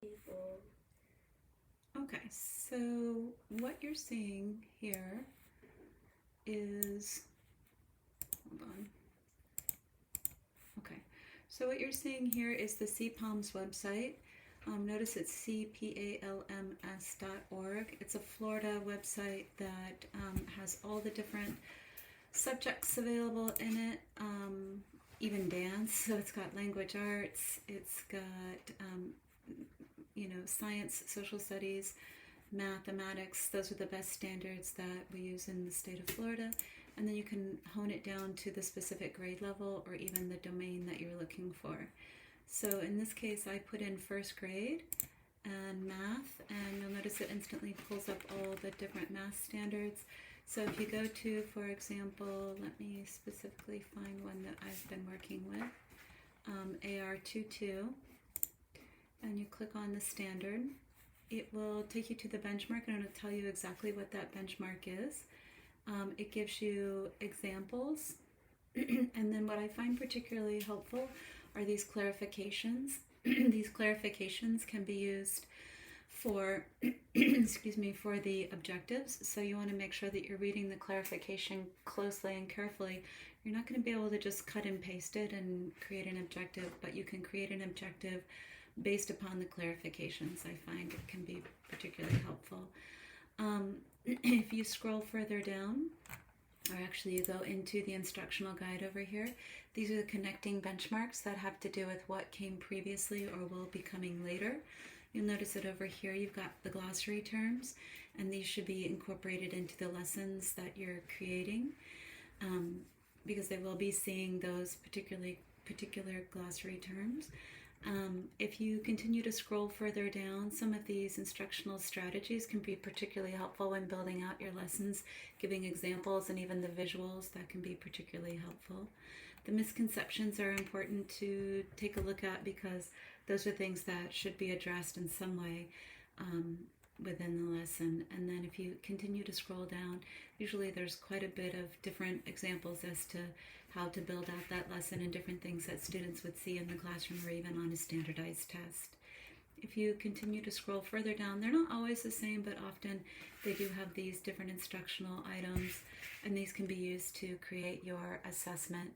people. Okay, so what you're seeing here is, hold on. Okay, so what you're seeing here is the Cplams website. Notice it's cpalms.org. It's a Florida website that has all the different subjects available in it, even dance. So it's got language arts, it's got science, social studies, mathematics. Those are the best standards that we use in the state of Florida. And then you can hone it down to the specific grade level or even the domain that you're looking for. So in this case, I put in first grade and math, and you'll notice it instantly pulls up all the different math standards. So if you go to, for example, let me specifically find one that I've been working with, AR22, and you click on the standard, it will take you to the benchmark, and it'll tell you exactly what that benchmark is. It gives you examples, and then what I find particularly helpful are these clarifications. These clarifications can be used for for the objectives. So you want to make sure that you're reading the clarification closely and carefully. You're not going to be able to just cut and paste it and create an objective, but you can create an objective based upon the clarifications. I find it can be particularly helpful. If you scroll further down, or actually you go into the instructional guide over here, these are the connecting benchmarks that have to do with what came previously or will be coming later. You'll notice that over here you've got the glossary terms, and these should be incorporated into the lessons that you're creating, because they will be seeing those particular glossary terms. If you continue to scroll further down, some of these instructional strategies can be particularly helpful when building out your lessons, giving examples and even the visuals that can be particularly helpful. The misconceptions are important to take a look at because those are things that should be addressed in some way within the lesson. And then if you continue to scroll down, usually there's quite a bit of different examples as to how to build out that lesson and different things that students would see in the classroom or even on a standardized test. If you continue to scroll further down, they're not always the same, but often they do have these different instructional items, and these can be used to create your assessment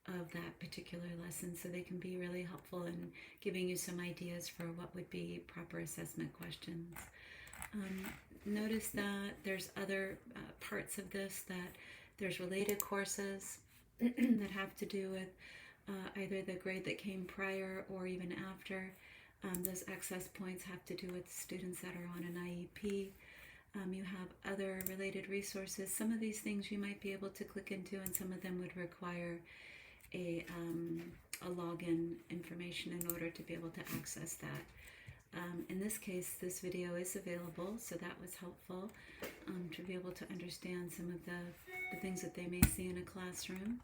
of that particular lesson. So they can be really helpful in giving you some ideas for what would be proper assessment questions. Notice that there's other parts of this, that there's related courses that have to do with either the grade that came prior or even after. Those access points have to do with students that are on an IEP. You have other related resources. Some of these things you might be able to click into, and some of them would require a login information in order to be able to access that. In this case, this video is available, so that was helpful to be able to understand some of the things that they may see in a classroom.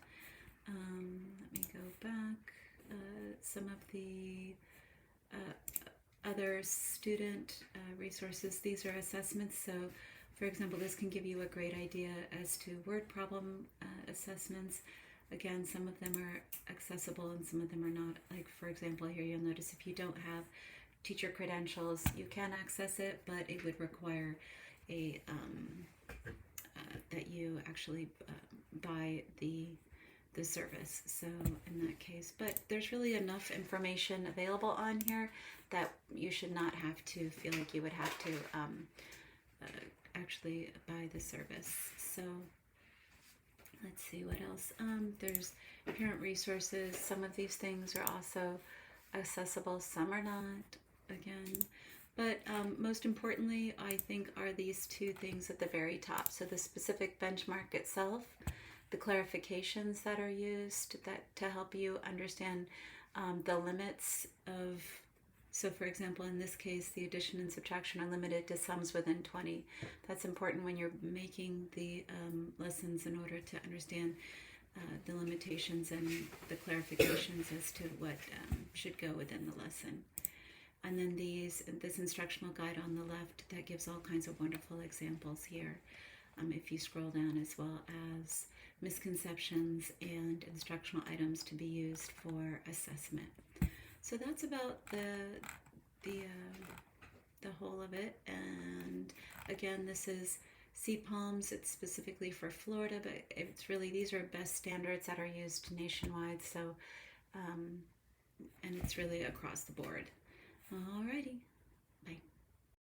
Let me go back. Some of the other student resources, these are assessments. So, for example, this can give you a great idea as to word problem assessments. Again, some of them are accessible and some of them are not. Like, for example, here you'll notice if you don't have teacher credentials, you can access it, but it would require a that you actually buy the service. So in that case, but there's really enough information available on here that you should not have to feel like you would have to actually buy the service. So let's see what else. There's parent resources. Some of these things are also accessible, some are not, again. But most importantly, I think, are these two things at the very top. So the specific benchmark itself, the clarifications that are used to help you understand the limits of, so for example, in this case, the addition and subtraction are limited to sums within 20. That's important when you're making the lessons in order to understand the limitations and the clarifications as to what should go within the lesson. And then this instructional guide on the left that gives all kinds of wonderful examples here. If you scroll down, as well as misconceptions and instructional items to be used for assessment. So that's about the whole of it. And again, this is Cplams. It's specifically for Florida, but it's really, these are best standards that are used nationwide. So, and it's really across the board. Alrighty, bye.